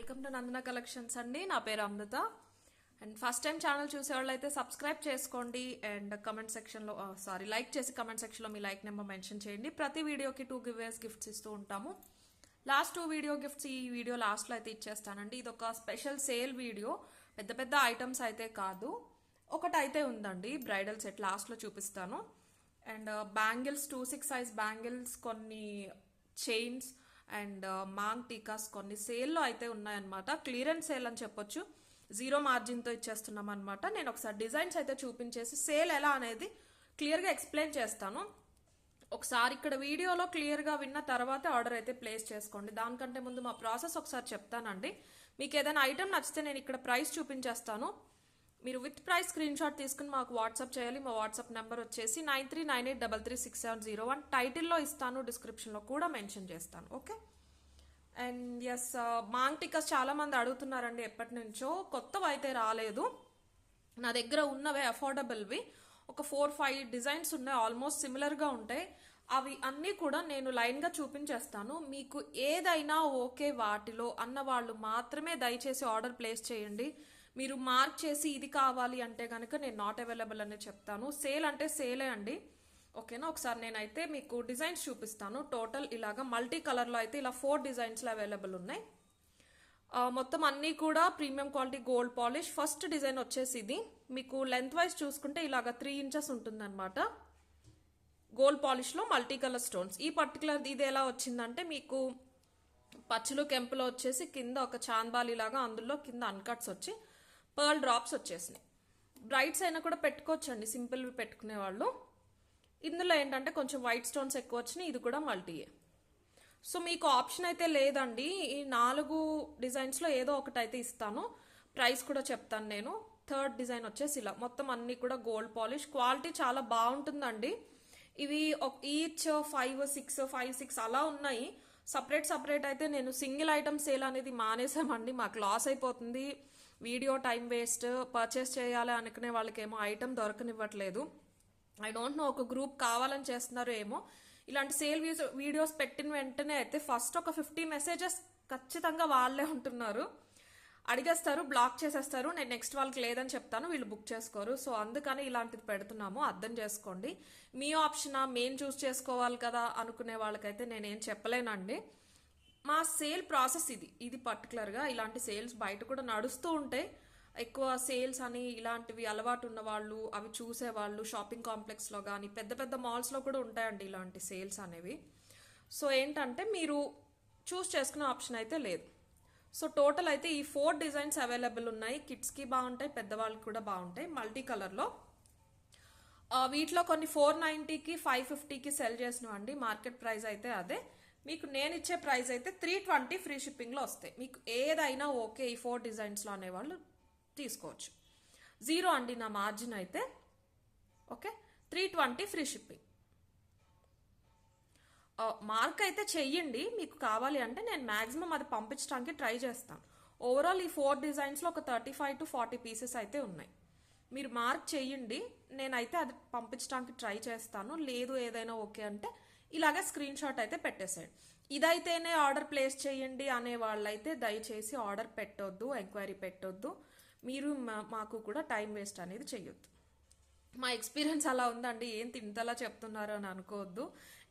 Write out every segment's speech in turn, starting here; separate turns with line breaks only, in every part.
Welcome to Nandana collections అండి. నా పేరు అమృత. అండ్ ఫస్ట్ టైం ఛానల్ చూసేవాళ్ళు అయితే సబ్స్క్రైబ్ చేసుకోండి అండ్ కమెంట్ సెక్షన్లో లైక్ చేసి కమెంట్ సెక్షన్లో మీ లైక్ నెంబర్ మెన్షన్ చేయండి. ప్రతి వీడియోకి 2 గివ్వేస్ గిఫ్ట్స్ ఇస్తూ ఉంటాము. లాస్ట్ 2 వీడియో గిఫ్ట్స్ ఈ వీడియో లాస్ట్లో అయితే ఇచ్చేస్తానండి. ఇది ఒక స్పెషల్ సేల్ వీడియో, పెద్ద పెద్ద ఐటమ్స్ అయితే కాదు, ఒకటైతే ఉందండి బ్రైడల్ సెట్, లాస్ట్లో చూపిస్తాను. అండ్ బ్యాంగిల్స్ 2-6 సైజ్ బ్యాంగిల్స్, కొన్ని చైన్స్ అండ్ మాంగ్ టీకాస్ కొన్ని సేల్లో అయితే ఉన్నాయన్నమాట. క్లియరెన్స్ సేల్ అని చెప్పొచ్చు, 0 మార్జిన్తో ఇచ్చేస్తున్నాం అనమాట. నేను ఒకసారి డిజైన్స్ అయితే చూపించేసి సేల్ ఎలా అనేది క్లియర్గా ఎక్స్ప్లెయిన్ చేస్తాను. ఒకసారి ఇక్కడ వీడియోలో క్లియర్గా విన్న తర్వాత ఆర్డర్ అయితే ప్లేస్ చేసుకోండి. దానికంటే ముందు మా ప్రాసెస్ ఒకసారి చెప్తానండి. మీకు ఏదైనా ఐటమ్ నచ్చితే నేను ఇక్కడ ప్రైస్ చూపించేస్తాను. మీరు విత్ ప్రైస్ స్క్రీన్ షాట్ తీసుకుని మాకు వాట్సాప్ చేయాలి. మా వాట్సాప్ నెంబర్ వచ్చేసి 9398336701. టైటిల్లో ఇస్తాను, డిస్క్రిప్షన్లో కూడా మెన్షన్ చేస్తాను. ఓకే. అండ్ ఎస్, మాంగ్ టికాస్ చాలా మంది అడుగుతున్నారండి ఎప్పటి నుంచో. కొత్తవి అయితే రాలేదు, నా దగ్గర ఉన్నవే అఫోర్డబుల్వి ఒక 4-5 డిజైన్స్ ఉన్నాయి, ఆల్మోస్ట్ సిమిలర్గా ఉంటాయి. అవి అన్నీ కూడా నేను లైన్గా చూపించేస్తాను. మీకు ఏదైనా ఓకే వాటిలో అన్న వాళ్ళు మాత్రమే దయచేసి ఆర్డర్ ప్లేస్ చేయండి. మీరు మార్క్ చేసి ఇది కావాలి అంటే కనుక నేను నాట్ అవైలబుల్ అనే చెప్తాను. సేల్ అంటే సేలే అండి, ఓకేనా. ఒకసారి నేనైతే మీకు డిజైన్స్ చూపిస్తాను. టోటల్ ఇలాగా మల్టీ కలర్లో అయితే ఇలా 4 డిజైన్స్లో అవైలబుల్ ఉన్నాయి. మొత్తం అన్నీ కూడా premium quality gold polish. First design వచ్చేసి ఇది మీకు లెంత్ వైజ్ చూసుకుంటే ఇలాగా 3 ఇంచెస్ ఉంటుందన్నమాట. గోల్డ్ పాలిష్లో మల్టీ కలర్ స్టోన్స్. ఈ పర్టికులర్ ఇది ఎలా వచ్చిందంటే మీకు పచ్చులు కెంపులో వచ్చేసి కింద ఒక చాందాలి లాగా, అందులో కింద అన్కట్స్ వచ్చి పర్ల్ డ్రాప్స్ వచ్చేసినాయి. బ్రైట్స్ అయినా కూడా పెట్టుకోవచ్చండి, సింపుల్వి పెట్టుకునే వాళ్ళు. ఇందులో ఏంటంటే కొంచెం వైట్ స్టోన్స్ ఎక్కువ వచ్చినాయి. ఇది కూడా మల్టీయే. సో మీకు ఆప్షన్ అయితే లేదండి, ఈ 4 డిజైన్స్లో ఏదో ఒకటి అయితే ఇస్తాను. ప్రైస్ కూడా చెప్తాను నేను. థర్డ్ డిజైన్ వచ్చేసి ఇలా మొత్తం అన్నీ కూడా గోల్డ్ పాలిష్. క్వాలిటీ చాలా బాగుంటుందండి. ఇవి ఈచ్ 5-6 అలా ఉన్నాయి. సపరేట్ అయితే నేను సింగిల్ ఐటమ్ సేల్ అనేది మానేసామండి, మాకు లాస్ అయిపోతుంది, వీడియో టైం వేస్ట్. పర్చేస్ చేయాలి అనుకునే వాళ్ళకేమో ఐటమ్ దొరకనివ్వట్లేదు. ఐ డోంట్ నో, ఒక గ్రూప్ కావాలని చేస్తున్నారు ఏమో. ఇలాంటి సేల్ వీడియోస్ పెట్టిన వెంటనే అయితే ఫస్ట్ ఒక 50 మెసేజెస్ ఖచ్చితంగా వాళ్ళే ఉంటున్నారు, అడిగేస్తారు, బ్లాక్ చేసేస్తారు. నేను నెక్స్ట్ వాళ్ళకి లేదని చెప్తాను, వీళ్ళు బుక్ చేసుకోరు. సో అందుకని ఇలాంటిది పెడుతున్నాము, అర్థం చేసుకోండి. మీ ఆప్షనా, మేము చూస్ చేసుకోవాలి కదా అనుకునే వాళ్ళకైతే నేనేం చెప్పలేనండి. మా సేల్ ప్రాసెస్ ఇది పర్టికులర్గా. ఇలాంటి సేల్స్ బయట కూడా నడుస్తూ ఉంటాయి. ఎక్కువ సేల్స్ అని ఇలాంటివి అలవాటు ఉన్న వాళ్ళు, అవి చూసేవాళ్ళు షాపింగ్ కాంప్లెక్స్లో కానీ పెద్ద పెద్ద మాల్స్లో కూడా ఉంటాయండి ఇలాంటి సేల్స్ అనేవి. సో ఏంటంటే మీరు చూస్ చేసుకునే ఆప్షన్ అయితే లేదు. సో టోటల్ అయితే ఈ 4 డిజైన్స్ అవైలబుల్ ఉన్నాయి. కిడ్స్కి బాగుంటాయి, పెద్దవాళ్ళకి కూడా బాగుంటాయి, మల్టీ కలర్లో. వీటిలో కొన్ని 490కి 550కి సెల్ చేసినవండి. మార్కెట్ ప్రైస్ అయితే అదే. మీకు నేను ఇచ్చే ప్రైస్ అయితే 320 ఫ్రీ షిప్పింగ్లో వస్తాయి. మీకు ఏదైనా ఓకే ఈ 4 డిజైన్స్లో అనేవాళ్ళు తీసుకోవచ్చు. 0 అండి నా మార్జిన్ అయితే. Okay, 320 free shipping. మార్క్ అయితే చెయ్యండి, మీకు కావాలి అంటే నేను మ్యాక్సిమం అది పంపించడానికి ట్రై చేస్తాను. ఓవరాల్ ఈ 4 డిజైన్స్లో ఒక 35-40 పీసెస్ అయితే ఉన్నాయి. మీరు మార్క్ చెయ్యండి, నేనైతే అది పంపించడానికి ట్రై చేస్తాను. లేదు ఏదైనా ఓకే అంటే ఇలాగే స్క్రీన్ షాట్ అయితే పెట్టేసేయండి. ఇదైతేనే ఆర్డర్ ప్లేస్ చేయండి అనే వాళ్ళైతే దయచేసి ఆర్డర్ పెట్టొద్దు, ఎంక్వైరీ పెట్టొద్దు. మీరు మాకు కూడా టైం వేస్ట్ అనేది చెయ్యొద్దు. మా ఎక్స్పీరియన్స్ అలా ఉందండి, ఏం తింతలా చెప్తున్నారు అని అనుకోవద్దు.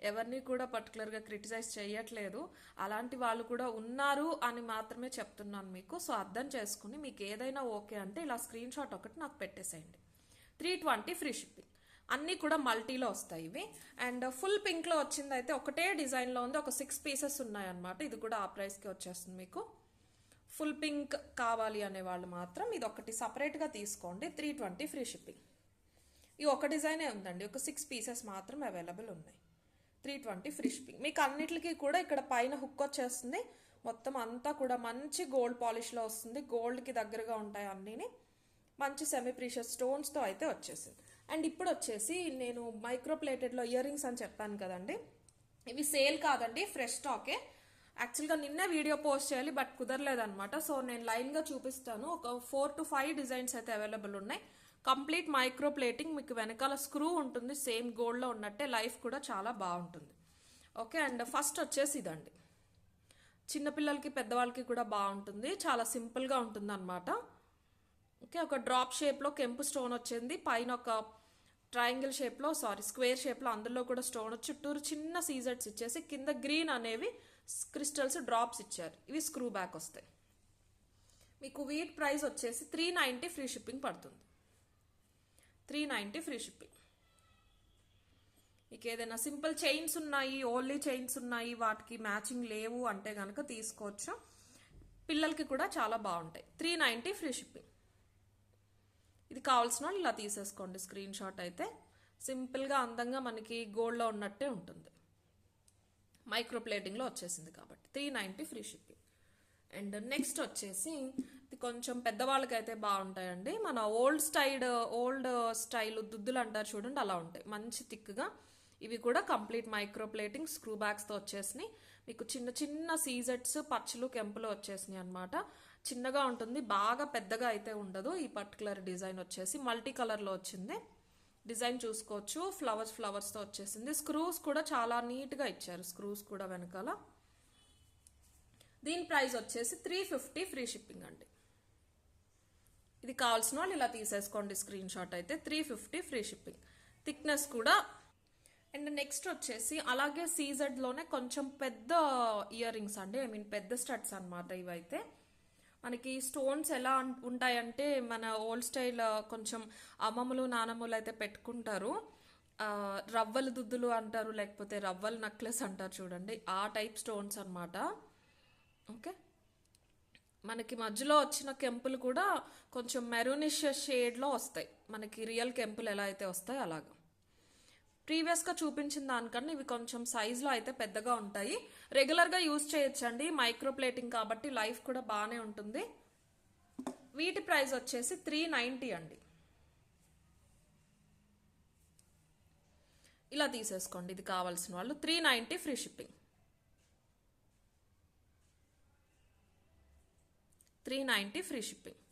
ఎవరిని కూడా పర్టికులర్గా క్రిటిసైజ్ చేయట్లేదు, అలాంటి వాళ్ళు కూడా ఉన్నారు అని మాత్రమే చెప్తున్నాను మీకు. సో అర్థం చేసుకుని మీకు ఏదైనా ఓకే అంటే ఇలా స్క్రీన్ షాట్ ఒకటి నాకు పెట్టేసేయండి. 320 ఫ్రీ షిప్పింగ్. అన్నీ కూడా మల్టీలో వస్తాయి ఇవి. అండ్ ఫుల్ పింక్లో వచ్చింది అయితే ఒకటే డిజైన్లో ఉంది, ఒక 6 పీసెస్ ఉన్నాయన్నమాట. ఇది కూడా ఆ ప్రైస్కి వచ్చేస్తుంది మీకు. ఫుల్ పింక్ కావాలి అనే వాళ్ళు మాత్రం ఇది ఒకటి సపరేట్గా తీసుకోండి. 320 ఫ్రీ షిప్పింగ్. ఈ ఒక డిజైనే ఉందండి, ఒక 6 పీసెస్ మాత్రం అవైలబుల్ ఉన్నాయి. 320 ఫ్రీ షిప్పింగ్. మీకు అన్నిటికీ కూడా ఇక్కడ పైన హుక్ వచ్చేస్తుంది. మొత్తం అంతా కూడా మంచి గోల్డ్ పాలిష్లో వస్తుంది, గోల్డ్కి దగ్గరగా ఉంటాయి అన్నీని. మంచి సెమీ ప్రీషియస్ స్టోన్స్తో అయితే వచ్చేసింది. అండ్ ఇప్పుడు వచ్చేసి నేను మైక్రో ప్లేటెడ్లో ఇయర్ రింగ్స్ అని చెప్పాను కదండి, ఇవి సేల్ కాదండి, ఫ్రెష్ స్టాకే. యాక్చువల్గా నిన్నే వీడియో పోస్ట్ చేయాలి బట్ కుదరలేదనమాట. సో నేను లైన్గా చూపిస్తాను. ఒక 4-5 డిజైన్స్ అయితే అవైలబుల్ ఉన్నాయి. కంప్లీట్ మైక్రో ప్లేటింగ్, మీకు వెనకాల స్క్రూ ఉంటుంది సేమ్ గోల్డ్లో ఉన్నట్టే, లైఫ్ కూడా చాలా బాగుంటుంది. ఓకే. అండ్ ఫస్ట్ వచ్చేసి ఇదండి, చిన్నపిల్లలకి పెద్దవాళ్ళకి కూడా బాగుంటుంది, చాలా సింపుల్గా ఉంటుంది అనమాట. ఓకే, ఒక డ్రాప్ షేప్లో కెంపు స్టోన్ వచ్చింది, పైన ఒక ట్రయాంగిల్ షేప్లో స్క్వేర్ షేప్లో అందులో కూడా స్టోన్ చుట్టూరు చిన్న సీజెట్స్ ఇచ్చేసి కింద గ్రీన్ అనేవి క్రిస్టల్స్ డ్రాప్స్ ఇచ్చారు. ఇవి స్క్రూ బ్యాక్ వస్తాయి. మీకు వీటి ప్రైస్ వచ్చేసి 390 ఫ్రీ షిప్పింగ్ పడుతుంది. 390 ఫ్రీ షిప్పింగ్. మీకు ఏదైనా సింపుల్ చైన్స్ ఉన్నాయి, ఓన్లీ చైన్స్ ఉన్నాయి, వాటికి మ్యాచింగ్ లేవు అంటే కనుక తీసుకోవచ్చు. పిల్లలకి కూడా చాలా బాగుంటాయి. 390 ఫ్రీ షిప్పింగ్. ఇది కావాల్సిన వాళ్ళు ఇలా తీసేసుకోండి స్క్రీన్ షాట్. అయితే సింపుల్గా అందంగా మనకి గోల్డ్లో ఉన్నట్టే ఉంటుంది. మైక్రో ప్లేటింగ్లో వచ్చేసింది కాబట్టి 390 ఫ్రీ షిప్పింగ్. అండ్ నెక్స్ట్ వచ్చేసి ఇది కొంచెం పెద్దవాళ్ళకైతే బాగుంటాయండి. మన ఓల్డ్ స్టైల్ దుద్దులు అంటారు చూడండి, అలా ఉంటాయి మంచి థిక్గా. ఇవి కూడా కంప్లీట్ మైక్రో ప్లేటింగ్ స్క్రూ బ్యాగ్స్తో వచ్చేసినాయి. మీకు చిన్న చిన్న సీజెట్స్ పచ్చలు కెంపులు వచ్చేసినాయి అనమాట. చిన్నగా ఉంటుంది, బాగా పెద్దగా అయితే ఉండదు. ఈ పర్టికులర్ డిజైన్ వచ్చేసి మల్టీ కలర్లో వచ్చింది. డిజైన్ చూసుకోవచ్చు, ఫ్లవర్స్తో వచ్చేసింది. స్క్రూస్ కూడా చాలా నీట్గా ఇచ్చారు, స్క్రూస్ కూడా వెనకాల. దీని ప్రైస్ వచ్చేసి 350 ఫ్రీ షిప్పింగ్ అండి. ఇది కావాల్సిన వాళ్ళు ఇలా తీసేసుకోండి స్క్రీన్ షాట్. అయితే 350 ఫ్రీ షిప్పింగ్. థిక్నెస్ కూడా. అండ్ నెక్స్ట్ వచ్చేసి అలాగే సీజెడ్లోనే కొంచెం పెద్ద ఇయర్ రింగ్స్ అండి, పెద్ద స్టడ్స్ అనమాట. ఇవైతే మనకి స్టోన్స్ ఎలా ఉంటాయంటే మన ఓల్డ్ స్టైల్ కొంచెం అమ్మమ్మలు నానమ్మలు అయితే పెట్టుకుంటారు. రవ్వల దుద్దులు అంటారు, లేకపోతే రవ్వల నెక్లెస్ అంటారు చూడండి, ఆ టైప్ స్టోన్స్ అనమాట. ఓకే, మనకి మధ్యలో వచ్చిన కెంపులు కూడా కొంచెం మెరూనిష్ షేడ్లో వస్తాయి. మనకి రియల్ కెంపులు ఎలా అయితే వస్తాయి అలాగా. ప్రీవియస్గా చూపించిన దానికన్నా ఇవి కొంచెం సైజులో అయితే పెద్దగా ఉంటాయి. రెగ్యులర్గా యూజ్ చేయొచ్చండి, మైక్రో ప్లేటింగ్ కాబట్టి లైఫ్ కూడా బాగానే ఉంటుంది. వీటి ప్రైస్ వచ్చేసి 390 అండి. ఇలా తీసేసుకోండి ఇది కావాల్సిన వాళ్ళు. 390 free shipping. 390 free shipping.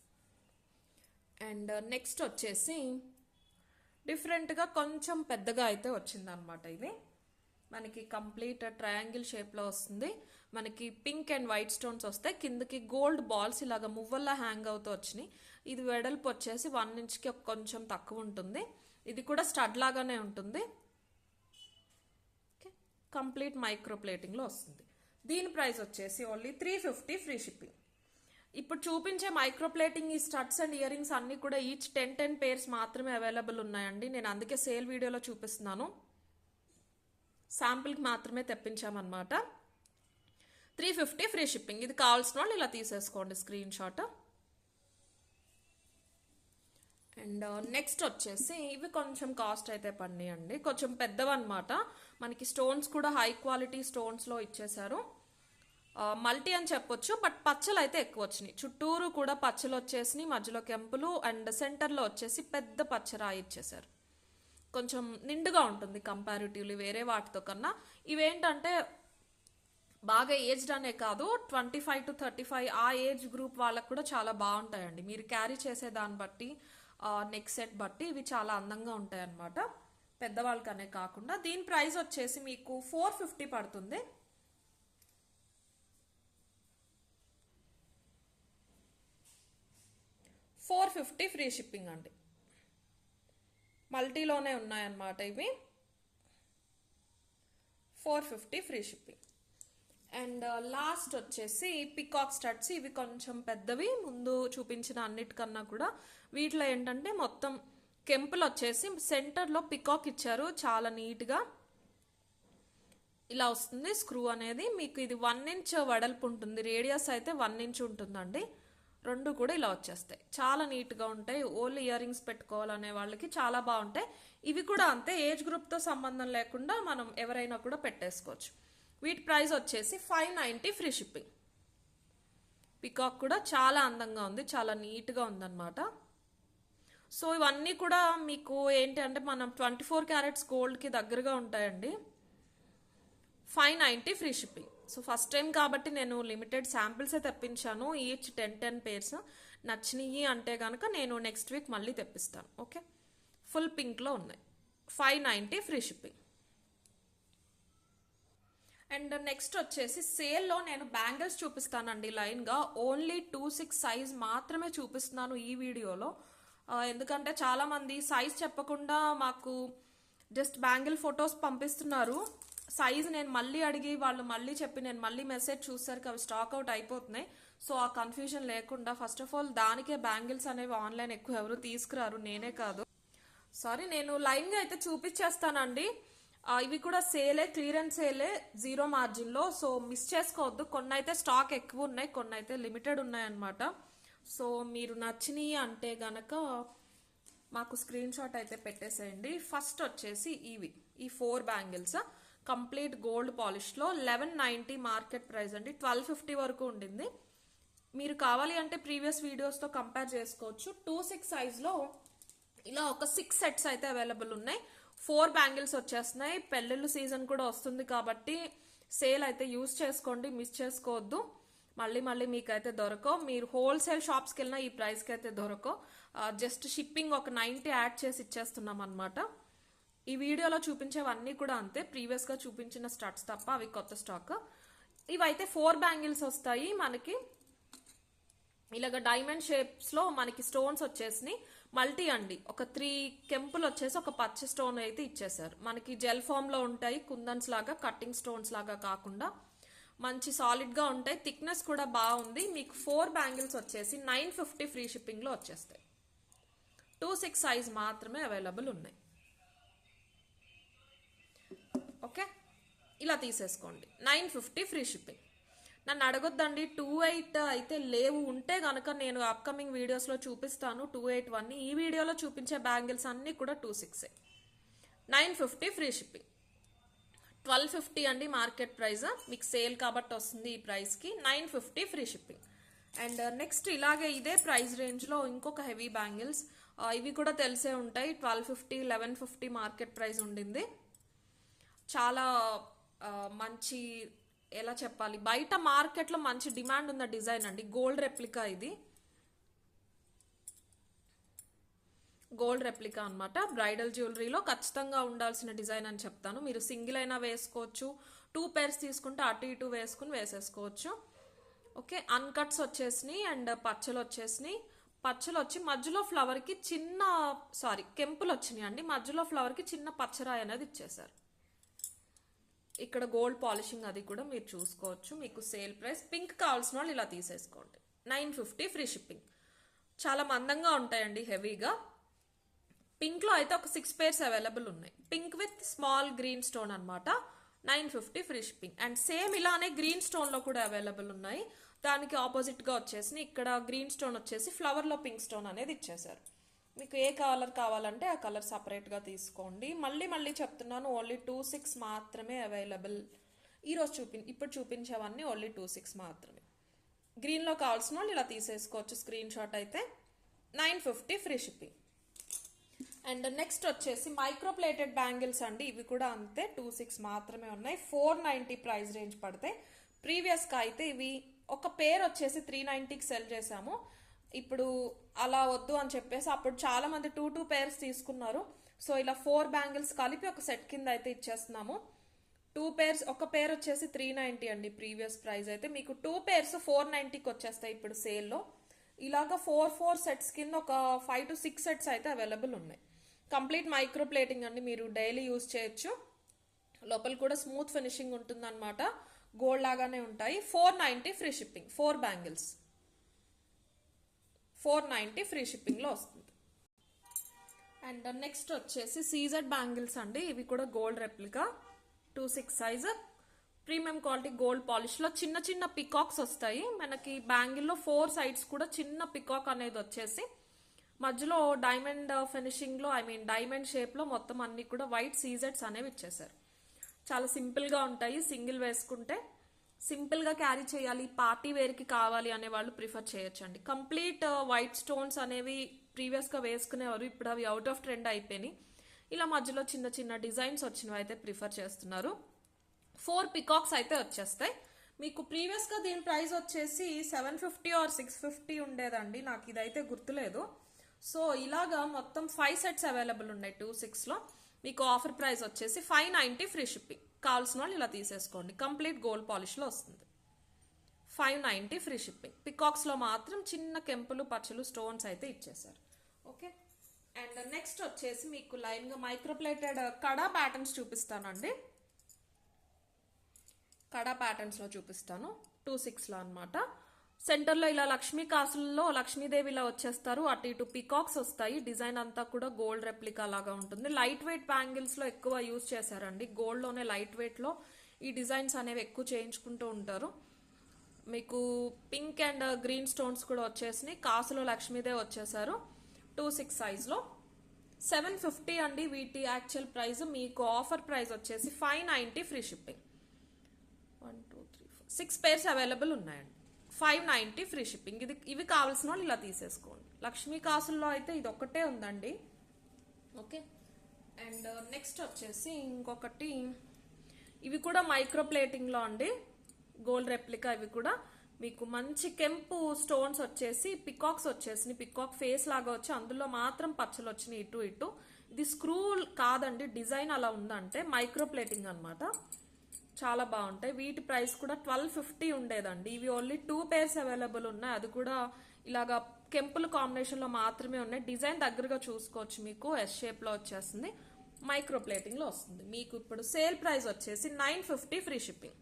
And next వచ్చేసి డిఫరెంట్గా కొంచెం పెద్దగా అయితే వచ్చిందనమాట. ఇది మనకి కంప్లీట్ ట్రయాంగిల్ షేప్లో వస్తుంది. మనకి పింక్ అండ్ వైట్ స్టోన్స్ వస్తాయి, కిందకి గోల్డ్ బాల్స్ ఇలాగా మువ్వల్లా హ్యాంగ్ అవుతూ వచ్చినాయి. ఇది వెడల్పు వచ్చేసి 1 ఇంచ్కి కొంచెం తక్కువ ఉంటుంది. ఇది కూడా స్టడ్ లాగానే ఉంటుంది. ఓకే, కంప్లీట్ మైక్రో ప్లేటింగ్లో వస్తుంది. దీని ప్రైస్ వచ్చేసి ఓన్లీ 350 ఫ్రీ షిప్పింగ్. ఇప్పుడు చూపించే మైక్రో ప్లేటింగ్ ఈ స్టడ్స్ అండ్ ఇయర్ రింగ్స్ అన్ని కూడా ఈచ్ 10 పేర్స్ మాత్రమే అవైలబుల్ ఉన్నాయండి. నేను అందుకే సేల్ వీడియోలో చూపిస్తున్నాను, శాంపిల్కి మాత్రమే తెప్పించామన్నమాట. 350 ఫ్రీ షిప్పింగ్. ఇది కావాల్సిన వాళ్ళు ఇలా తీసేసుకోండి స్క్రీన్ షాట్. అండ్ నెక్స్ట్ వచ్చేసి ఇవి కొంచెం కాస్ట్ అయితే పడినాయండి, కొంచెం పెద్దవన్నమాట. మనకి స్టోన్స్ కూడా హై క్వాలిటీ స్టోన్స్లో ఇచ్చేసారు. మల్టీ అని చెప్పొచ్చు, బట్ పచ్చలు అయితే ఎక్కువ వచ్చినాయి. చుట్టూరు కూడా పచ్చలు వచ్చేసినాయి, మధ్యలో కెంపులు, అండ్ సెంటర్లో వచ్చేసి పెద్ద పచ్చరాయి ఇచ్చేసారు. కొంచెం నిండుగా ఉంటుంది కంపారిటివ్లీ వేరే వాటితో కన్నా. ఇవేంటంటే బాగా ఏజ్డ్ అనే కాదు, 25 to 35 ఆ ఏజ్ గ్రూప్ వాళ్ళకు కూడా చాలా బాగుంటాయండి. మీరు క్యారీ చేసే దాన్ని బట్టి, నెక్ సెట్ బట్టి ఇవి చాలా అందంగా ఉంటాయి అన్నమాట, పెద్దవాళ్ళకనే కాకుండా. దీని ప్రైస్ వచ్చేసి మీకు 450 పడుతుంది. 450 ఫ్రీ షిప్పింగ్ అండి. మల్టీలోనే ఉన్నాయన్నమాట ఇవి. 450 ఫ్రీ షిప్పింగ్. అండ్ లాస్ట్ వచ్చేసి పికాక్ స్టడ్స్. ఇవి కొంచెం పెద్దవి, ముందు చూపించిన అన్నిటికన్నా కూడా. వీటిలో ఏంటంటే మొత్తం కెంపులు వచ్చేసి సెంటర్లో పికాక్ ఇచ్చారు, చాలా నీట్గా ఇలా వస్తుంది స్క్రూ అనేది. మీకు ఇది 1 ఇంచ్ వెడల్పు ఉంటుంది, రేడియస్ అయితే 1 ఇంచ్ ఉంటుందండి. రెండు కూడా ఇలా వచ్చేస్తాయి, చాలా నీట్గా ఉంటాయి. ఓన్లీ ఇయర్ రింగ్స్ పెట్టుకోవాలనే వాళ్ళకి చాలా బాగుంటాయి. ఇవి కూడా అంతే, ఏజ్ గ్రూప్తో సంబంధం లేకుండా మనం ఎవరైనా కూడా పెట్టేసుకోవచ్చు. వీటి ప్రైస్ వచ్చేసి 590 ఫ్రీ షిప్పింగ్. పికాక్ కూడా చాలా అందంగా ఉంది, చాలా నీట్గా ఉందన్నమాట. సో ఇవన్నీ కూడా మీకు ఏంటి అంటే మనం 24 క్యారెట్స్ గోల్డ్కి దగ్గరగా ఉంటాయండి. 590 free shipping. So first time కాబట్టి నేను లిమిటెడ్ శాంపిల్సే తెప్పించాను, ఈచ్ 10 పేర్స్. నచ్చినవి అంటే కనుక నేను నెక్స్ట్ వీక్ మళ్ళీ తెప్పిస్తాను. ఓకే, ఫుల్ పింక్లో ఉన్నాయి. 590 ఫ్రీ షిప్పింగ్. అండ్ నెక్స్ట్ వచ్చేసి సేల్లో నేను బ్యాంగిల్స్ చూపిస్తానండి లైన్గా. ఓన్లీ 2-6 సైజ్ మాత్రమే చూపిస్తున్నాను ఈ వీడియోలో. ఎందుకంటే చాలామంది సైజ్ చెప్పకుండా మాకు జస్ట్ బ్యాంగిల్ ఫొటోస్ పంపిస్తున్నారు. సైజ్ నేను మళ్ళీ అడిగి వాళ్ళు మళ్ళీ చెప్పి నేను మళ్ళీ మెసేజ్ చూసారికి అవి స్టాక్ అవుట్ అయిపోతున్నాయి. సో ఆ కన్ఫ్యూజన్ లేకుండా ఫస్ట్ ఆఫ్ ఆల్ దానికే బ్యాంగిల్స్ అనేవి ఆన్లైన్ ఎక్కువ ఎవరు తీసుకురారు, నేనే కాదు. సారీ, నేను లైన్గా అయితే చూపించేస్తానండి. ఇవి కూడా సేలే, క్లియరెన్స్ సేలే, 0 మార్జిన్లో. సో మిస్ చేసుకోవద్దు. కొన్ని అయితే స్టాక్ ఎక్కువ ఉన్నాయి, కొన్ని అయితే లిమిటెడ్ ఉన్నాయన్నమాట. సో మీరు నచ్చినాయి అంటే గనక మాకు స్క్రీన్ షాట్ అయితే పెట్టేసేయండి. ఫస్ట్ వచ్చేసి ఈ 4 బ్యాంగిల్స్ కంప్లీట్ గోల్డ్ పాలిష్లో 1190 మార్కెట్ ప్రైస్ అండి. 1250 వరకు ఉండింది. మీరు కావాలి అంటే ప్రీవియస్ వీడియోస్తో కంపేర్ చేసుకోవచ్చు. 2-6 సైజ్లో ఇలా ఒక 6 సెట్స్ అయితే అవైలబుల్ ఉన్నాయి. 4 బ్యాంగిల్స్ వచ్చేస్తున్నాయి. పెళ్ళిళ్ళు సీజన్ కూడా వస్తుంది కాబట్టి సేల్ అయితే యూజ్ చేసుకోండి, మిస్ చేసుకోవద్దు. మళ్ళీ మీకైతే దొరకవు. మీరు హోల్సేల్ షాప్స్కి వెళ్ళినా ఈ ప్రైస్కి అయితే దొరకవు. జస్ట్ షిప్పింగ్ ఒక 90 యాడ్ చేసి ఇచ్చేస్తున్నాం అనమాట. ఈ వీడియోలో చూపించేవన్నీ కూడా అంతే, ప్రీవియస్గా చూపించిన స్టడ్స్ తప్ప, అవి కొత్త స్టాక్. ఇవైతే 4 బ్యాంగిల్స్ వస్తాయి మనకి. ఇలాగ డైమండ్ షేప్స్లో మనకి స్టోన్స్ వచ్చేసినాయి. మల్టీ అండి, ఒక 3 కెంపులు వచ్చేసి ఒక పచ్చ స్టోన్ అయితే ఇచ్చేసారు. మనకి జెల్ ఫామ్లో ఉంటాయి, కుందన్స్ లాగా, కట్టింగ్ స్టోన్స్ లాగా కాకుండా మంచి సాలిడ్గా ఉంటాయి. థిక్నెస్ కూడా బాగుంది. మీకు 4 బ్యాంగిల్స్ వచ్చేసి 950 ఫ్రీ షిప్పింగ్లో వచ్చేస్తాయి. 2-6 సైజ్ మాత్రమే అవైలబుల్ ఉన్నాయి. ఓకే, ఇలా తీసేసుకోండి. 950 ఫ్రీ షిప్పింగ్. నన్ను అడగొద్దండి 28 అయితే లేవు, ఉంటే కనుక నేను అప్కమింగ్ వీడియోస్లో చూపిస్తాను 281. ఈ వీడియోలో చూపించే బ్యాంగిల్స్ అన్నీ కూడా 26. 950 ఫ్రీ షిప్పింగ్. 1250 అండి మార్కెట్ ప్రైస్, మీకు సేల్ కాబట్టి వస్తుంది ఈ ప్రైస్కి. 950 ఫ్రీ షిప్పింగ్. అండ్ నెక్స్ట్ ఇలాగే ఇదే ప్రైస్ రేంజ్లో ఇంకొక హెవీ బ్యాంగిల్స్, ఇవి కూడా తెలిసే ఉంటాయి. 1250, 1150 మార్కెట్ ప్రైస్ ఉండింది. చాలా మంచి, ఎలా చెప్పాలి, బయట మార్కెట్లో మంచి డిమాండ్ ఉన్న డిజైన్ అండి. గోల్డ్ రెప్లికా, ఇది గోల్డ్ రెప్లికా అనమాట. బ్రైడల్ జ్యువెలరీలో ఖచ్చితంగా ఉండాల్సిన డిజైన్ అని చెప్తాను. మీరు సింగిల్ అయినా వేసుకోవచ్చు, 2 పేర్స్ తీసుకుంటే అటు ఇటు వేసేసుకోవచ్చు. ఓకే, అన్కట్స్ వచ్చేసినాయి అండ్ పచ్చలు వచ్చేసినాయి. పచ్చలు వచ్చి మధ్యలో ఫ్లవర్కి చిన్న కెంపులు వచ్చినాయి అండి. మధ్యలో ఫ్లవర్కి చిన్న పచ్చరాయి అనేది ఇచ్చేసారు. ఇక్కడ గోల్డ్ పాలిషింగ్ అది కూడా మీరు చూసుకోవచ్చు. మీకు సేల్ ప్రైస్. పింక్ కావాల్సిన వాళ్ళు ఇలా తీసేసుకోండి. 950 ఫ్రీ షిప్పింగ్. చాలా మందంగా ఉంటాయండి, హెవీగా. పింక్లో అయితే ఒక 6 పేర్స్ అవైలబుల్ ఉన్నాయి. Pink with small green stone అనమాట. 950 ఫ్రీ షిప్పింగ్. అండ్ సేమ్ ఇలానే గ్రీన్ స్టోన్లో కూడా అవైలబుల్ ఉన్నాయి. దానికి ఆపోజిట్గా వచ్చేసి ఇక్కడ గ్రీన్ స్టోన్ వచ్చేసి ఫ్లవర్లో పింక్ స్టోన్ అనేది ఇచ్చేసారు. మీకు ఏ కలర్ కావాలంటే ఆ కలర్ సపరేట్గా తీసుకోండి. మళ్ళీ చెప్తున్నాను, ఓన్లీ 26 మాత్రమే అవైలబుల్. ఇప్పుడు చూపించేవన్నీ ఓన్లీ 26 మాత్రమే. గ్రీన్లో కావాల్సిన వాళ్ళు ఇలా తీసేసుకోవచ్చు స్క్రీన్ షాట్ అయితే. 950 ఫ్రీ షిప్పింగ్. అండ్ నెక్స్ట్ వచ్చేసి మైక్రో ప్లేటెడ్ బ్యాంగిల్స్ అండి. ఇవి కూడా అంతే, 26 మాత్రమే ఉన్నాయి. 490 ప్రైస్ రేంజ్ పడతాయి. ప్రీవియస్గా అయితే ఇవి ఒక పేర్ వచ్చేసి 390కి సెల్ చేసాము. ఇప్పుడు అలా వద్దు అని చెప్పేసి అప్పుడు చాలా మంది 2 పేర్స్ తీసుకున్నారు. సో ఇలా 4 బ్యాంగిల్స్ కలిపి ఒక సెట్ కింద అయితే ఇచ్చేస్తున్నాము. 2 పేర్స్, ఒక పేర్ వచ్చేసి 390 అండి ప్రీవియస్ ప్రైస్ అయితే. మీకు 2 పేర్స్ 490కి వచ్చేస్తాయి ఇప్పుడు సేల్లో. ఇలాగా 4 సెట్స్ కింద ఒక 5 to 6 సెట్స్ అయితే అవైలబుల్ ఉన్నాయి. కంప్లీట్ మైక్రో ప్లేటింగ్ అండి, మీరు డైలీ యూజ్ చేయొచ్చు. లోపల కూడా స్మూత్ ఫినిషింగ్ ఉంటుంది అనమాట. గోల్డ్ లాగానే ఉంటాయి. 490 ఫ్రీ షిప్పింగ్. 4 బ్యాంగిల్స్ 490 ఫ్రీ షిప్పింగ్లో వస్తుంది. అండ్ నెక్స్ట్ వచ్చేసి సీజెడ్ బ్యాంగిల్స్ అండి. ఇవి కూడా gold replica, 2-6 size, premium quality gold పాలిష్లో చిన్న పికాక్స్ వస్తాయి మనకి. బ్యాంగిల్లో 4 సైడ్స్ కూడా చిన్న పికాక్ అనేది వచ్చేసి మధ్యలో డైమండ్ ఫినిషింగ్లో, డైమండ్ షేప్లో మొత్తం అన్ని కూడా వైట్ సీజెడ్స్ అనేవి ఇచ్చేసారు. చాలా సింపుల్గా ఉంటాయి. సింగిల్ వేసుకుంటే సింపుల్గా క్యారీ చేయాలి, పార్టీ వేర్కి కావాలి అనే వాళ్ళు ప్రిఫర్ చేయొచ్చు అండి. కంప్లీట్ వైట్ స్టోన్స్ అనేవి ప్రీవియస్గా వేసుకునేవారు, ఇప్పుడు అవి అవుట్ ఆఫ్ ట్రెండ్ అయిపోయినాయి. ఇలా మధ్యలో చిన్న డిజైన్స్ వచ్చినవి అయితే ప్రిఫర్ చేస్తున్నారు. 4 పికాక్స్ అయితే వచ్చేస్తాయి మీకు. ప్రీవియస్గా దీని ప్రైస్ వచ్చేసి 750 or 650 ఉండేదండి, నాకు ఇదైతే గుర్తులేదు. సో ఇలాగా మొత్తం 5 సెట్స్ అవైలబుల్ ఉన్నాయి 26లో. మీకు ఆఫర్ ప్రైస్ వచ్చేసి 590 ఫ్రీ షిప్పింగ్. కావాల్సిన వాళ్ళు ఇలా తీసేసుకోండి. కంప్లీట్ గోల్డ్ పాలిష్లో వస్తుంది. 590 ఫ్రీ షిప్పింగ్. పికాక్స్లో మాత్రం చిన్న కెంపులు పచ్చలు స్టోన్స్ అయితే ఇచ్చేసారు. ఓకే, అండ్ నెక్స్ట్ వచ్చేసి మీకు లైన్గా మైక్రోప్లేటెడ్ కడా ప్యాటర్న్స్ చూపిస్తానండి. కడా ప్యాటర్న్స్లో చూపిస్తాను. 2/6లో అనమాట. సెంటర్లో ఇలా లక్ష్మీ కాసుల్లో లక్ష్మీదేవి ఇలా వచ్చేస్తారు. అటు ఇటు పికాక్స్ వస్తాయి. డిజైన్ అంతా కూడా గోల్డ్ రెప్లికా లాగా ఉంటుంది. లైట్ వెయిట్ బ్యాంగిల్స్లో ఎక్కువ యూజ్ చేశారండి. గోల్డ్లోనే లైట్ వెయిట్లో ఈ డిజైన్స్ అనేవి ఎక్కువ చేయించుకుంటూ ఉంటారు. మీకు పింక్ అండ్ గ్రీన్ స్టోన్స్ కూడా వచ్చేసినాయి. కాసులో లక్ష్మీదేవి వచ్చేసారు. 2/6 సైజ్లో 750 అండి వీటి యాక్చువల్ ప్రైస్. మీకు ఆఫర్ ప్రైస్ వచ్చేసి 590 ఫ్రీ షిప్పింగ్. 1 2 3 4 6 పేర్స్ అవైలబుల్ ఉన్నాయండి. 590 ఫ్రీ షిప్పింగ్. ఇవి కావాల్సిన వాళ్ళు ఇలా తీసేసుకోండి. లక్ష్మీ కాసుల్లో అయితే ఇది ఒక్కటే ఉందండి. ఓకే, అండ్ నెక్స్ట్ వచ్చేసి ఇంకొకటి, ఇవి కూడా మైక్రో ప్లేటింగ్లో అండి. Gold replica. ఇవి కూడా మీకు మంచి కెంపు స్టోన్స్ వచ్చేసి పికాక్స్ వచ్చేసి పికాక్ ఫేస్ లాగా వచ్చి అందులో మాత్రం పచ్చలు వచ్చినాయి ఇటు ఇటు. ఇది స్క్రూ కాదండి, డిజైన్ అలా ఉందంటే మైక్రో ప్లేటింగ్ అనమాట. చాలా బాగుంటాయి. వీటి ప్రైస్ కూడా 1250 ఉండేదండి. ఇవి ఓన్లీ 2 పేర్స్ అవైలబుల్ ఉన్నాయి. అది కూడా ఇలాగా కెంపుల్ కాంబినేషన్లో మాత్రమే ఉన్నాయి. డిజైన్ దగ్గరగా చూసుకోవచ్చు. మీకు ఎస్ షేప్లో వచ్చేస్తుంది. మైక్రో ప్లేటింగ్లో వస్తుంది. మీకు ఇప్పుడు సేల్ ప్రైస్ వచ్చేసి 950 ఫ్రీ షిప్పింగ్.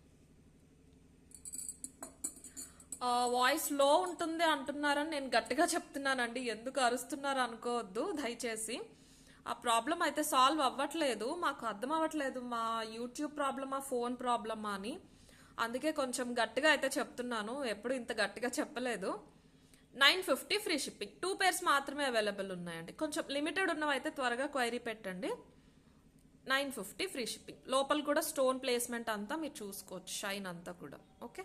వాయిస్ లో ఉంటుంది అంటున్నారని నేను గట్టిగా చెప్తున్నానండి. ఎందుకు అరుస్తున్నారు అనుకోవద్దు దయచేసి. ఆ ప్రాబ్లం అయితే సాల్వ్ అవ్వట్లేదు. మాకు అర్థం అవ్వట్లేదు మా యూట్యూబ్ ప్రాబ్లమా ఫోన్ ప్రాబ్లమా అని. అందుకే కొంచెం గట్టిగా అయితే చెప్తున్నాను. ఎప్పుడు ఇంత గట్టిగా చెప్పలేదు. 950 ఫ్రీ షిప్పింగ్. 2 పేర్స్ మాత్రమే అవైలబుల్ ఉన్నాయండి. కొంచెం లిమిటెడ్ ఉన్నవైతే త్వరగా క్వైరీ పెట్టండి. 950 ఫ్రీ షిప్పింగ్. లోపల కూడా స్టోన్ ప్లేస్మెంట్ అంతా మీరు చూసుకోవచ్చు. షైన్ అంతా కూడా. ఓకే,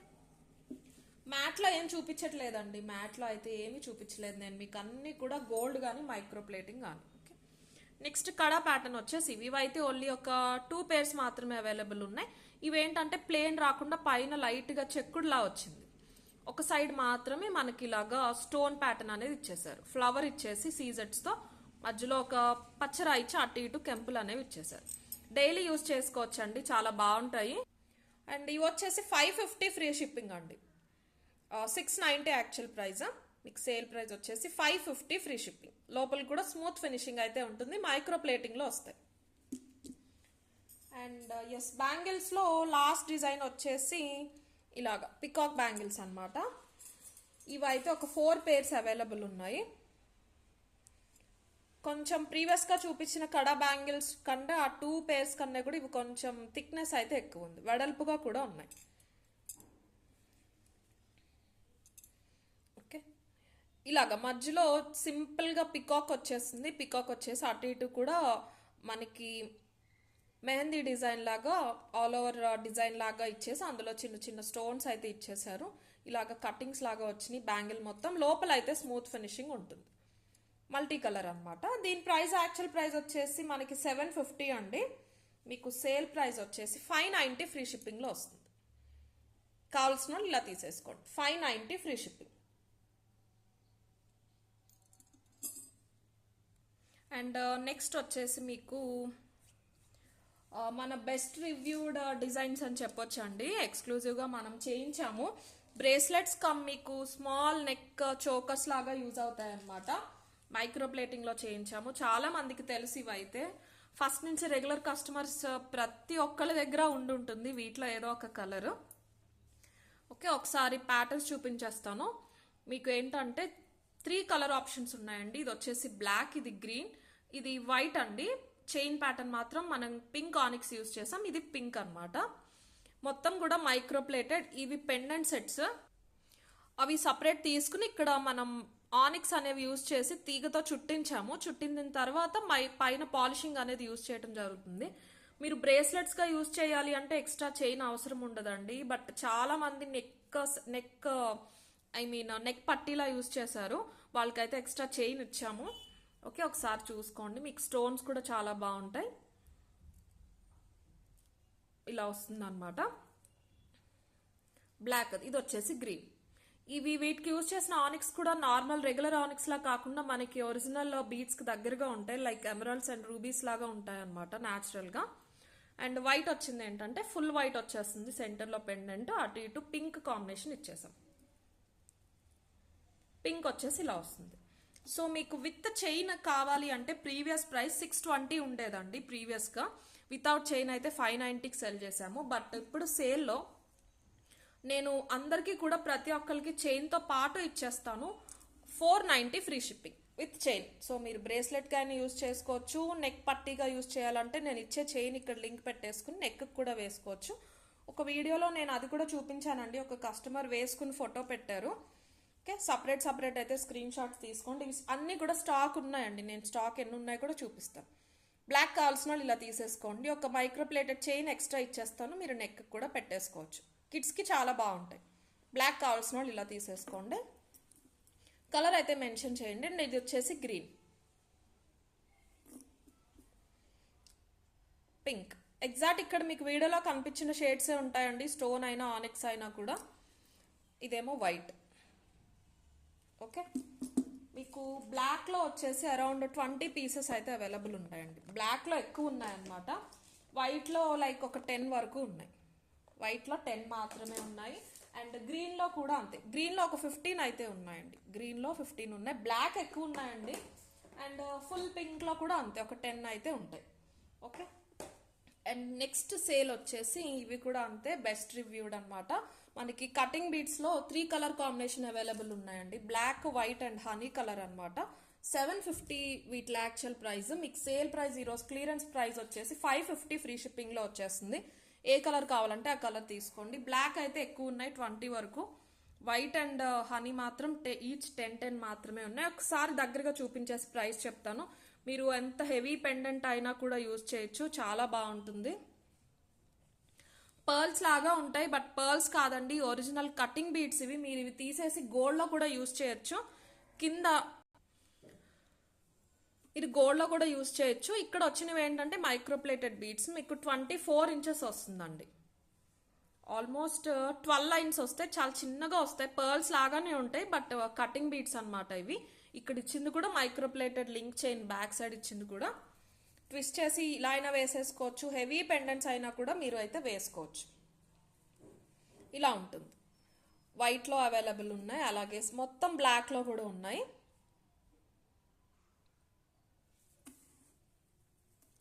మ్యాట్లో ఏం చూపించట్లేదండి. మ్యాట్లో అయితే ఏమీ చూపించలేదు నేను మీకు. అన్ని కూడా గోల్డ్ కానీ మైక్రో ప్లేటింగ్ కానీ. ఓకే, నెక్స్ట్ కడా ప్యాటర్న్ వచ్చేసి ఇవైతే ఓన్లీ ఒక 2 పేర్స్ మాత్రమే అవైలబుల్ ఉన్నాయి. ఇవేంటంటే ప్లేన్ రాకుండా పైన లైట్గా చెక్కుడులా వచ్చింది. ఒక సైడ్ మాత్రమే మనకి ఇలాగా స్టోన్ ప్యాటర్న్ అనేది ఇచ్చేసారు. ఫ్లవర్ ఇచ్చేసి సీజెట్స్తో మధ్యలో ఒక పచ్చరా ఇచ్చి అటు ఇటు కెంపులు అనేవి ఇచ్చేసారు. డైలీ యూజ్ చేసుకోవచ్చు అండి. చాలా బాగుంటాయి. అండ్ ఇవి వచ్చేసి 550 ఫ్రీ షిప్పింగ్ అండి. 690 యాక్చువల్ ప్రైస్. మీకు సేల్ ప్రైస్ వచ్చేసి 550 ఫ్రీ షిప్పింగ్. లోపల కూడా స్మూత్ ఫినిషింగ్ అయితే ఉంటుంది. మైక్రో ప్లేటింగ్లో వస్తాయి. అండ్ ఎస్, బ్యాంగిల్స్లో లాస్ట్ డిజైన్ వచ్చేసి ఇలాగా పికాక్ బ్యాంగిల్స్ అనమాట. ఇవైతే ఒక 4 పేర్స్ అవైలబుల్ ఉన్నాయి. కొంచెం ప్రీవియస్గా చూపించిన కడా బ్యాంగిల్స్ కంటే ఆ 2 పేర్స్ కన్నా కూడా ఇవి కొంచెం థిక్నెస్ అయితే ఎక్కువ ఉంది. వెడల్పుగా కూడా ఉన్నాయి. ఓకే, ఇలాగా మధ్యలో సింపుల్గా పికాక్ వచ్చేస్తుంది. పికాక్ వచ్చేసి అటు ఇటు కూడా మనకి మెహందీ డిజైన్ లాగా ఆల్ ఓవర్ డిజైన్ లాగా ఇచ్చేసి అందులో చిన్న చిన్న స్టోన్స్ అయితే ఇచ్చేసారు. ఇలాగ కటింగ్స్ లాగా వచ్చినాయి. బ్యాంగిల్ మొత్తం లోపల అయితే స్మూత్ ఫినిషింగ్ ఉంటుంది. మల్టీ కలర్ అనమాట. దీని ప్రైస్ యాక్చువల్ ప్రైస్ వచ్చేసి మనకి 750 అండి. మీకు సేల్ ప్రైస్ వచ్చేసి 590 ఫ్రీ షిప్పింగ్లో వస్తుంది. కావాల్సిన వాళ్ళు ఇలా తీసేసుకోండి. 590 ఫ్రీ షిప్పింగ్. అండ్ నెక్స్ట్ వచ్చేసి మీకు మన బెస్ట్ రివ్యూడ్ డిజైన్స్ అని చెప్పొచ్చు అండి. ఎక్స్క్లూజివ్గా మనం చేయించాము. బ్రేస్లెట్స్ కమ్ మీకు స్మాల్ నెక్ చోకర్స్ లాగా యూజ్ అవుతాయి అన్నమాట. మైక్రో ప్లేటింగ్లో చేయించాము. చాలా మందికి తెలిసి ఇవైతే ఫస్ట్ నుంచి రెగ్యులర్ కస్టమర్స్ ప్రతి ఒక్కళ్ళ దగ్గర ఉంటుంది వీటిలో ఏదో ఒక కలర్. ఓకే, ఒకసారి ప్యాటర్న్స్ చూపించేస్తాను మీకు. ఏంటంటే 3 కలర్ ఆప్షన్స్ ఉన్నాయండి. ఇది వచ్చేసి బ్లాక్, ఇది గ్రీన్, ఇది వైట్ అండి. చైన్ ప్యాటర్న్ మాత్రం మనం పింక్ ఆనిక్స్ యూజ్ చేసాం. ఇది పింక్ అనమాట. మొత్తం కూడా మైక్రో ప్లేటెడ్. ఇవి పెండెంట్ సెట్స్. అవి సపరేట్ తీసుకుని ఇక్కడ మనం ఆనిక్స్ అనేవి యూజ్ చేసి తీగతో చుట్టించాము. చుట్టిన తర్వాత పైన పాలిషింగ్ అనేది యూజ్ చేయడం జరుగుతుంది. మీరు బ్రేస్లెట్స్గా యూజ్ చేయాలి అంటే ఎక్స్ట్రా చైన్ అవసరం ఉండదండి. బట్ చాలా మంది నెక్ పట్టీలా యూజ్ చేశారు. వాళ్ళకైతే ఎక్స్ట్రా చైన్ ఇచ్చాము. ఓకే, ఒకసారి చూసుకోండి. మీకు స్టోన్స్ కూడా చాలా బాగుంటాయి. ఇలా వస్తుంది అనమాట. బ్లాక్, ఇది వచ్చేసి గ్రీన్. వీటికి యూజ్ చేసిన ఆనిక్స్ కూడా నార్మల్ రెగ్యులర్ ఆనిక్స్ లా కాకుండా మనకి ఒరిజినల్ బీడ్స్ కి దగ్గరగా ఉంటాయి, లైక్ ఎమరాల్డ్స్ అండ్ రూబీస్ లాగా ఉంటాయి అనమాట న్యాచురల్ గా. అండ్ వైట్ వచ్చింది ఏంటంటే ఫుల్ వైట్ వచ్చేస్తుంది, సెంటర్ లో పెండెంట్, అటు ఇటు పింక్ కాంబినేషన్ ఇచ్చేసాం. పింక్ వచ్చేసి ఇలా వస్తుంది. సో మీకు విత్ చైన్ కావాలి అంటే ప్రీవియస్ ప్రైస్ 620 ఉండేదండి ప్రీవియస్ గా. వితౌట్ చైన్ అయితే 590కి సెల్ చేసాము. బట్ ఇప్పుడు సేల్లో నేను అందరికీ కూడా ప్రతి ఒక్కరికి చైన్తో పాటు ఇచ్చేస్తాను. 490 free shipping with chain. So మీరు బ్రేస్లెట్ కానీ యూజ్ చేసుకోవచ్చు, నెక్ పట్టీగా యూజ్ చేయాలంటే నేను ఇచ్చే చైన్ ఇక్కడ లింక్ పెట్టేసుకుని నెక్ కూడా వేసుకోవచ్చు. ఒక వీడియోలో నేను అది కూడా చూపించానండి, ఒక కస్టమర్ వేసుకుని ఫోటో పెట్టారు. ఓకే, సపరేట్ అయితే స్క్రీన్ షాట్స్ తీసుకోండి. ఇవి అన్నీ కూడా స్టాక్ ఉన్నాయండి, నేను స్టాక్ ఎన్ని ఉన్నాయో కూడా చూపిస్తాను. బ్లాక్ కావాల్సిన వాళ్ళు ఇలా తీసేసుకోండి. ఒక మైక్రో ప్లేటెడ్ చైన్ ఎక్స్ట్రా ఇచ్చేస్తాను, మీరు నెక్ కూడా పెట్టేసుకోవచ్చు. కిడ్స్కి చాలా బాగుంటాయి. బ్లాక్ కావాల్సిన వాళ్ళు ఇలా తీసేసుకోండి. కలర్ అయితే మెన్షన్ చేయండి. అండ్ ఇది వచ్చేసి గ్రీన్, పింక్. ఎగ్జాక్ట్ ఇక్కడ మీకు వీడియోలో కనిపించిన షేడ్సే ఉంటాయండి, స్టోన్ అయినా ఆనిక్స్ అయినా కూడా. ఇదేమో వైట్. ఓకే, మీకు బ్లాక్లో వచ్చేసి అరౌండ్ 20 పీసెస్ అయితే అవైలబుల్ ఉంటాయండి. బ్లాక్లో ఎక్కువ ఉన్నాయన్నమాట. వైట్లో లైక్ ఒక 10 వరకు ఉన్నాయి. వైట్లో 10 మాత్రమే ఉన్నాయి. అండ్ గ్రీన్లో కూడా అంతే, గ్రీన్లో ఒక 15 అయితే ఉన్నాయండి. గ్రీన్లో 15 ఉన్నాయి. బ్లాక్ ఎక్కువ ఉన్నాయండి. అండ్ ఫుల్ పింక్లో కూడా అంతే, ఒక 10 అయితే ఉంటాయి. ఓకే, అండ్ నెక్స్ట్ సేల్ వచ్చేసి ఇవి కూడా అంతే, బెస్ట్ రివ్యూడ్ అనమాట. మనకి కటింగ్ బీడ్స్ లో 3 కలర్ కాంబినేషన్ అవైలబుల్ ఉన్నాయండి. Black, white and honey colour అనమాట. 750 వీటి యాక్చువల్ ప్రైస్. మీకు సేల్ ప్రైస్ ఈరోజు క్లియరెన్స్ ప్రైస్ వచ్చేసి 550 ఫ్రీ షిప్పింగ్ లో వచ్చేస్తుంది. ఏ కలర్ కావాలంటే ఆ కలర్ తీసుకోండి. బ్లాక్ అయితే ఎక్కువ ఉన్నాయి, 20 వరకు. వైట్ అండ్ హనీ మాత్రం ఈచ్ 10 మాత్రమే ఉన్నాయి. ఒకసారి దగ్గరగా చూపించేసి ప్రైస్ చెప్తాను. మీరు ఎంత హెవీ పెండెంట్ అయినా కూడా యూజ్ చేయొచ్చు, చాలా బాగుంటుంది. పర్ల్స్ లాగా ఉంటాయి, బట్ పర్ల్స్ కాదండి, ఒరిజినల్ కటింగ్ బీడ్స్ ఇవి. మీరు ఇవి తీసేసి గోల్డ్ లో కూడా యూజ్ చేయొచ్చు. కింద ఇది గోల్డ్ లో కూడా యూజ్ చేయొచ్చు. ఇక్కడ వచ్చినవి ఏంటంటే మైక్రోప్లేటెడ్ బీడ్స్. మీకు 24 ఇంచెస్ వస్తుందండి. ఆల్మోస్ట్ 12 లైన్స్ వస్తాయి, చాలా చిన్నగా వస్తాయి. పర్ల్స్ లాగానే ఉంటాయి, బట్ కటింగ్ బీడ్స్ అనమాట ఇవి. ఇక్కడ ఇచ్చింది కూడా microplated link chain, back side ఇచ్చింది కూడా. ట్విస్ట్ చేసి ఇలా అయినా వేసేసుకోవచ్చు. హెవీ పెండెంట్స్ అయినా కూడా మీరు అయితే వేసుకోవచ్చు. ఇలా ఉంటుంది. వైట్లో అవైలబుల్ ఉన్నాయి, అలాగే మొత్తం బ్లాక్లో కూడా ఉన్నాయి.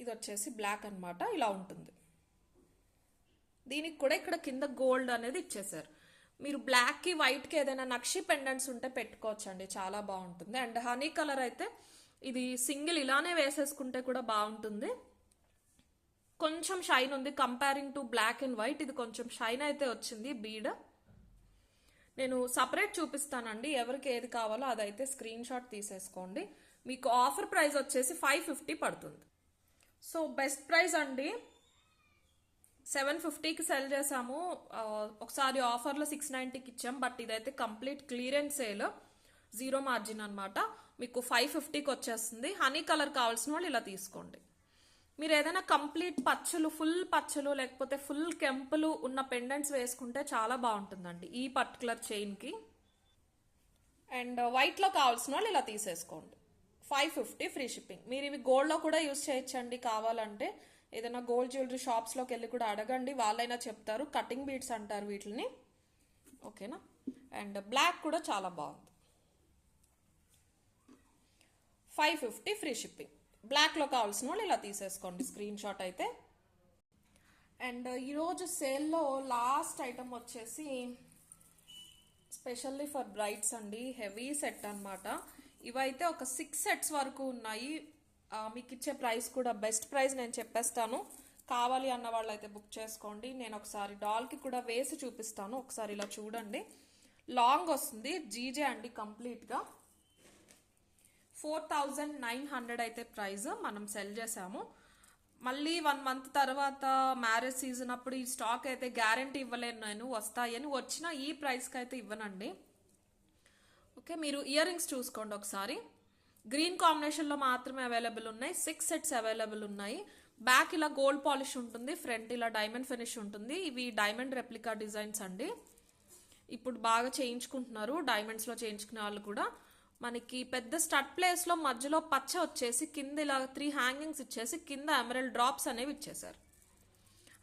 ఇది వచ్చేసి బ్లాక్ అనమాట, ఇలా ఉంటుంది. దీనికి కూడా ఇక్కడ కింద గోల్డ్ అనేది ఇచ్చేసారు. మీరు బ్లాక్కి వైట్కి ఏదైనా నక్షి పెండెంట్స్ ఉంటే పెట్టుకోవచ్చండి, చాలా బాగుంటుంది. అండ్ హనీ కలర్ అయితే ఇది సింగిల్ ఇలానే వేసేసుకుంటే కూడా బాగుంటుంది. కొంచెం షైన్ ఉంది comparing to black and white. ఇది కొంచెం షైన్ అయితే వచ్చింది బీడ్. నేను సపరేట్ చూపిస్తానండి, ఎవరికి ఏది కావాలో అదైతే స్క్రీన్ షాట్ తీసేసుకోండి. మీకు ఆఫర్ ప్రైస్ వచ్చేసి 550 పడుతుంది. సో బెస్ట్ ప్రైస్ అండి, 750కి సెల్ చేసాము. ఒకసారి ఆఫర్లో 690కి ఇచ్చాం, బట్ ఇదైతే కంప్లీట్ క్లియరెన్స్ సేల్, 0 మార్జిన్ అనమాట. మీకు 550కి వచ్చేస్తుంది. హనీ కలర్ కావాల్సిన వాళ్ళు ఇలా తీసుకోండి. మీరు ఏదైనా కంప్లీట్ పచ్చలు, ఫుల్ పచ్చలు లేకపోతే ఫుల్ కెంపులు ఉన్న పెండెంట్స్ వేసుకుంటే చాలా బాగుంటుందండి ఈ పర్టికులర్ చైన్కి. అండ్ వైట్లో కావాల్సిన వాళ్ళు ఇలా తీసేసుకోండి. 550 ఫ్రీ షిప్పింగ్. మీరు ఇవి గోల్డ్లో కూడా యూజ్ చేయొచ్చండి కావాలంటే. ఏదైనా గోల్డ్ జ్యువెలరీ షాప్స్లోకి వెళ్ళి కూడా అడగండి, వాళ్ళైనా చెప్తారు. కటింగ్ బీడ్స్ అంటారు వీటిని. ఓకేనా. అండ్ బ్లాక్ కూడా చాలా బాగుంది. 550 ఫ్రీ షిప్పింగ్. బ్లాక్లో కావాల్సిన వాళ్ళు ఇలా తీసేసుకోండి స్క్రీన్ షాట్ అయితే. అండ్ ఈరోజు సేల్లో లాస్ట్ ఐటమ్ వచ్చేసి స్పెషల్లీ ఫర్ బ్రైడ్స్ అండి, హెవీ సెట్ అనమాట. ఇవైతే ఒక 6 సెట్స్ వరకు ఉన్నాయి. మీకు ఇచ్చే ప్రైస్ కూడా బెస్ట్ ప్రైస్ నేను చెప్పేస్తాను. కావాలి అన్న వాళ్ళు అయితే బుక్ చేసుకోండి. నేను ఒకసారి డాల్కి కూడా వేసి చూపిస్తాను, ఒకసారి ఇలా చూడండి. లాంగ్ వస్తుంది, జీజే అండి కంప్లీట్గా. 4900 అయితే ప్రైస్ మనం సెల్ చేసాము. మళ్ళీ 1 మంత్ తర్వాత మ్యారేజ్ సీజన్ అప్పుడు ఈ స్టాక్ అయితే గ్యారంటీ ఇవ్వలేను నేను, వస్తాయని. వచ్చిన ఈ ప్రైస్కి అయితే ఇవ్వనండి. ఓకే, మీరు ఇయర్ రింగ్స్ చూసుకోండి ఒకసారి. గ్రీన్ కాంబినేషన్లో మాత్రమే అవైలబుల్ ఉన్నాయి. 6 సెట్స్ అవైలబుల్ ఉన్నాయి. బ్యాక్ ఇలా గోల్డ్ పాలిష్ ఉంటుంది, ఫ్రంట్ ఇలా డైమండ్ ఫినిష్ ఉంటుంది. ఇవి డైమండ్ రెప్లికా డిజైన్స్ అండి. ఇప్పుడు బాగా చేయించుకుంటున్నారు, డైమండ్స్లో చేయించుకునే వాళ్ళు కూడా. మనకి పెద్ద స్టడ్ ప్లేస్లో మధ్యలో పచ్చ వచ్చేసి కింద ఇలా 3 హ్యాంగింగ్స్ ఇచ్చేసి కింద ఎమరల్డ్ డ్రాప్స్ అనేవి ఇచ్చేసారు.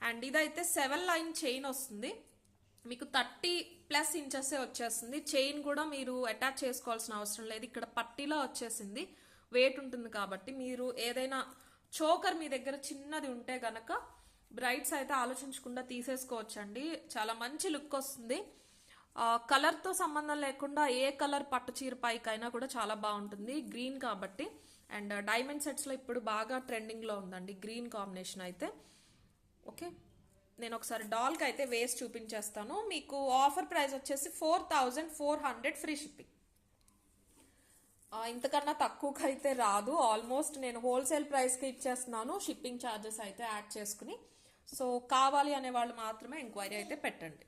అండ్ ఇదైతే 7 లైన్ చైన్ వస్తుంది, మీకు 30+ ఇంచెసే వచ్చేస్తుంది. చైన్ కూడా మీరు అటాచ్ చేసుకోవాల్సిన అవసరం లేదు, ఇక్కడ పట్టీలో వచ్చేసింది. వెయిట్ ఉంటుంది కాబట్టి మీరు ఏదైనా చోకర్ మీ దగ్గర చిన్నది ఉంటే గనక బ్రైడ్స్ అయితే ఆలోచించకుండా తీసేసుకోవచ్చండి. చాలా మంచి లుక్ వస్తుంది. కలర్తో సంబంధం లేకుండా ఏ కలర్ పట్టు చీర పైకైనా కూడా చాలా బాగుంటుంది, గ్రీన్ కాబట్టి. అండ్ డైమండ్ సెట్స్లో ఇప్పుడు బాగా ట్రెండింగ్లో ఉందండి గ్రీన్ కాంబినేషన్ అయితే. ఓకే, నేను ఒకసారి డాల్కి అయితే వేసి చూపించేస్తాను. మీకు ఆఫర్ ప్రైస్ వచ్చేసి 4400 ఫ్రీ షిప్పింగ్. ఇంతకన్నా తక్కువకి అయితే రాదు. ఆల్మోస్ట్ నేను హోల్సేల్ ప్రైస్కి ఇచ్చేస్తున్నాను, షిప్పింగ్ ఛార్జెస్ అయితే యాడ్ చేసుకుని. సో కావాలి అనే వాళ్ళు మాత్రమే ఎంక్వైరీ అయితే పెట్టండి.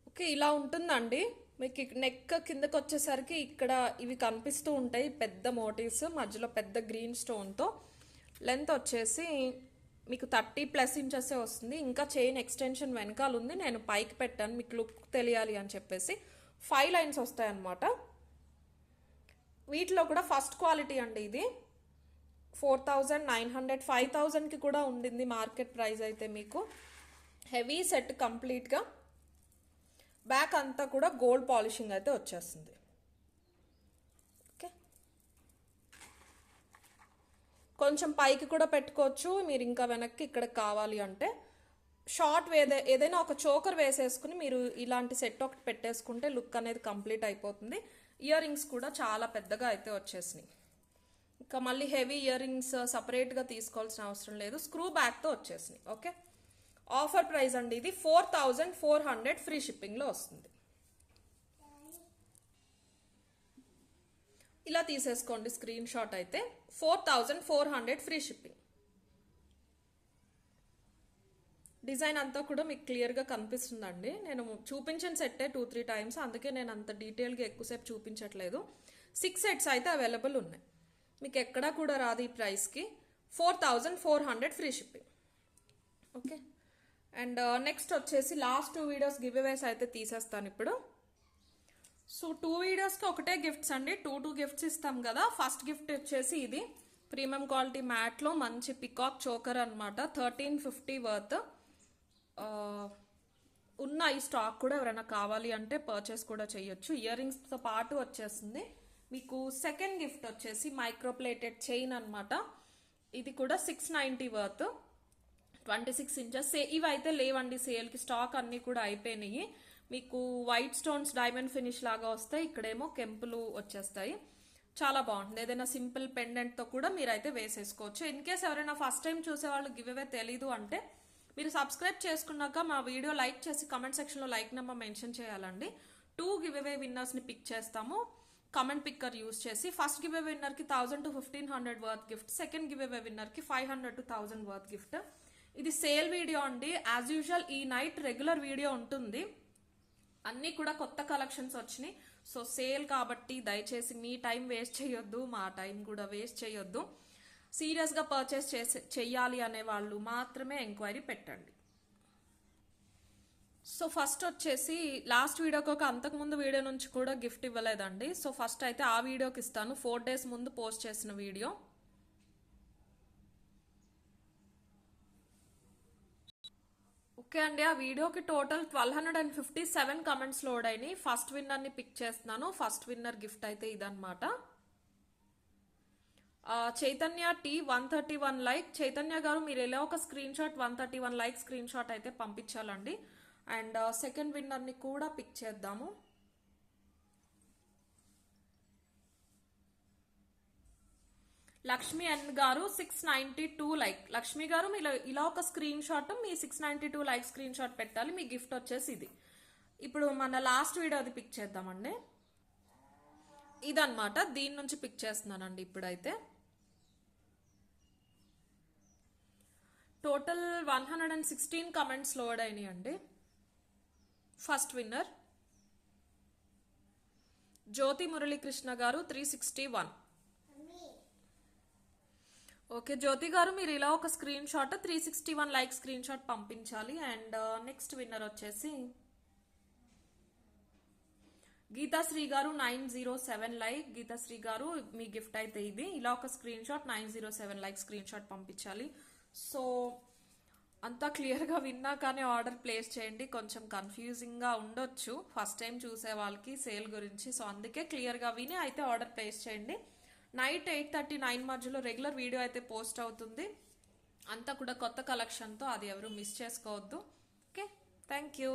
ఓకే, ఇలా ఉంటుందండి. మీకు నెక్ కిందకి వచ్చేసరికి ఇక్కడ ఇవి కనిపిస్తూ ఉంటాయి, పెద్ద మోటివ్స్, మధ్యలో పెద్ద గ్రీన్ స్టోన్తో. లెంత్ వచ్చేసి మీకు 30+ ఇంచెసే వస్తుంది. ఇంకా చైన్ ఎక్స్టెన్షన్ వెనకాల ఉంది, నేను పైకి పెట్టాను మీకు లుక్ తెలియాలి అని చెప్పేసి. 5 లైన్స్ వస్తాయి అన్నమాట. వీటిలో కూడా ఫస్ట్ క్వాలిటీ అండి ఇది. 4900, 5000కి కూడా ఉండింది మార్కెట్ ప్రైస్ అయితే. మీకు హెవీ సెట్ కంప్లీట్గా, బ్యాక్ అంతా కూడా గోల్డ్ పాలిషింగ్ అయితే వచ్చేస్తుంది. ఓకే, కొంచెం పైకి కూడా పెట్టుకోవచ్చు మీరు ఇంకా వెనక్కి ఇక్కడ కావాలి అంటే. షార్ట్ ఏదైనా ఒక చోకర్ వేసేసుకుని మీరు ఇలాంటి సెట్ ఒకటి పెట్టేసుకుంటే లుక్ అనేది కంప్లీట్ అయిపోతుంది. ఇయర్ రింగ్స్ కూడా చాలా పెద్దగా అయితే వచ్చేసినాయి. ఇంకా మళ్ళీ హెవీ ఇయర్ రింగ్స్ సపరేట్గా తీసుకోవాల్సిన అవసరం లేదు, స్క్రూ బ్యాక్తో వచ్చేసినాయి. ఓకే, ఆఫర్ ప్రైస్ అండి ఇది 4400 ఫ్రీ షిప్పింగ్లో వస్తుంది. ఇలా తీసేసుకోండి స్క్రీన్ షాట్ అయితే. 4400 ఫ్రీ షిప్పింగ్. డిజైన్ అంతా కూడా మీకు క్లియర్గా కనిపిస్తుందండి. నేను చూపించిన సెట్టే 2-3 టైమ్స్, అందుకే నేను అంత డీటెయిల్గా ఎక్కువసేపు చూపించట్లేదు. 6 సెట్స్ అయితే అవైలబుల్ ఉన్నాయి, మీకు ఎక్కడా కూడా రాదు ఈ ప్రైస్కి. 4400 free shipping. Okay, and next వచ్చేసి లాస్ట్ 2 వీడియోస్ గివ్ అవేస్ అయితే తీసేస్తాను ఇప్పుడు. సో 2 వీడియోస్కి ఒకటే గిఫ్ట్స్ అండి, 2 గిఫ్ట్స్ ఇస్తాం కదా. ఫస్ట్ గిఫ్ట్ వచ్చేసి ఇది ప్రీమియం క్వాలిటీ మ్యాట్లో మంచి పికాక్ చోకర్ అనమాట, 1350 వర్త్. ఉన్న ఈ స్టాక్ కూడా ఎవరైనా కావాలి అంటే పర్చేస్ కూడా చేయొచ్చు. ఇయర్ రింగ్స్తో పాటు వచ్చేస్తుంది మీకు. సెకండ్ గిఫ్ట్ వచ్చేసి మైక్రోప్లేటెడ్ చైన్ అనమాట, ఇది కూడా 690 వర్త్, 26 ఇంచెస్. ఇవి అయితే లేవండి సేల్కి, స్టాక్ అన్నీ కూడా అయిపోయినాయి. మీకు వైట్ స్టోన్స్ డైమండ్ ఫినిష్ లాగా వస్తాయి, ఇక్కడేమో కెంపులు వచ్చేస్తాయి. చాలా బాగుంటుంది. ఏదైనా సింపుల్ పెండెంట్తో కూడా మీరైతే వేసేసుకోవచ్చు. ఇన్ కేస్ ఎవరైనా ఫస్ట్ టైం చూసేవాళ్ళు గివ్ అవే తెలీదు అంటే మీరు సబ్స్క్రైబ్ చేసుకున్నాక మా వీడియో లైక్ చేసి కమెంట్ సెక్షన్లో లైక్ నెంబర్ మెన్షన్ చేయాలండి. 2 గివ్ అవే విన్నర్స్ని పిక్ చేస్తాము కమెంట్ పిక్కర్ యూస్ చేసి. ఫస్ట్ గివ్ అవే విన్నర్కి 1000 to 1500 worth gift, second giveaway విన్నర్కి 500 to 1000 వర్త్ గిఫ్ట్. ఇది సేల్ వీడియో అండి. యాజ్ యూజువల్ ఈ నైట్ రెగ్యులర్ వీడియో ఉంటుంది, అన్నీ కూడా కొత్త కలెక్షన్స్ వచ్చినాయి. సో సేల్ కాబట్టి దయచేసి మీ టైం వేస్ట్ చేయొద్దు, మా టైం కూడా వేస్ట్ చేయొద్దు. సీరియస్గా పర్చేస్ చెయ్యాలి అనే వాళ్ళు మాత్రమే ఎంక్వైరీ పెట్టండి. సో ఫస్ట్ వచ్చేసి లాస్ట్ వీడియోకి ఒక అంతకుముందు వీడియో నుంచి కూడా గిఫ్ట్ ఇవ్వలేదండి. సో ఫస్ట్ అయితే ఆ వీడియోకి ఇస్తాను, 4 days ముందు పోస్ట్ చేసిన వీడియో. ఓకే అండి, ఆ వీడియోకి టోటల్ 1257 కమెంట్స్ లోడ్ అయినాయి. ఫస్ట్ విన్నర్ని పిక్ చేస్తున్నాను. ఫస్ట్ విన్నర్ గిఫ్ట్ అయితే ఇదన్నమాట. Chaitanya tea 131 like. చైతన్య గారు మీరు ఇలా ఒక screen shot 131 like screen shot అయితే పంపించాలండి. అండ్ సెకండ్ విన్నర్ని కూడా పిక్ చేద్దాము. లక్ష్మి ఎన్ గారు 692 లైక్. లక్ష్మి గారు మీరు ఇలా ఒక స్క్రీన్ షాట్ మీ 692 లైక్ స్క్రీన్ షాట్ పెట్టాలి, మీ గిఫ్ట్ వచ్చేసి ఇది. ఇప్పుడు మన లాస్ట్ వీడియో అది పిక్ చేద్దామండి. ఇదన్నమాట, దీని నుంచి పిక్ చేస్తున్నానండి ఇప్పుడైతే. టోటల్ 116 కమెంట్స్ లోడ్ అయినాయి అండి. ఫస్ట్ విన్నర్ జ్యోతి మురళీకృష్ణ గారు 361. ఓకే జ్యోతి గారు మీరు ఇలా ఒక screen shot 361 like screen shot పంపించాలి. అండ్ నెక్స్ట్ విన్నర్ వచ్చేసి గీతాశ్రీ గారు 907 లైక్. గీతాశ్రీ గారు మీ గిఫ్ట్ అయితే ఇది. ఇలా ఒక screen shot 907 like screen shot పంపించాలి. సో అంతా క్లియర్గా విన్నా కానీ ఆర్డర్ ప్లేస్ చేయండి. కొంచెం కన్ఫ్యూజింగ్గా ఉండొచ్చు ఫస్ట్ టైం చూసే వాళ్ళకి సేల్ గురించి. సో అందుకే క్లియర్గా విని అయితే ఆర్డర్ ప్లేస్ చేయండి. నైట్ 8:39 మధ్యలో రెగ్యులర్ వీడియో అయితే పోస్ట్ అవుతుంది. అంతా కూడా కొత్త కలెక్షన్తో, అది ఎవరు మిస్ చేసుకోవద్దు. Okay, thank you.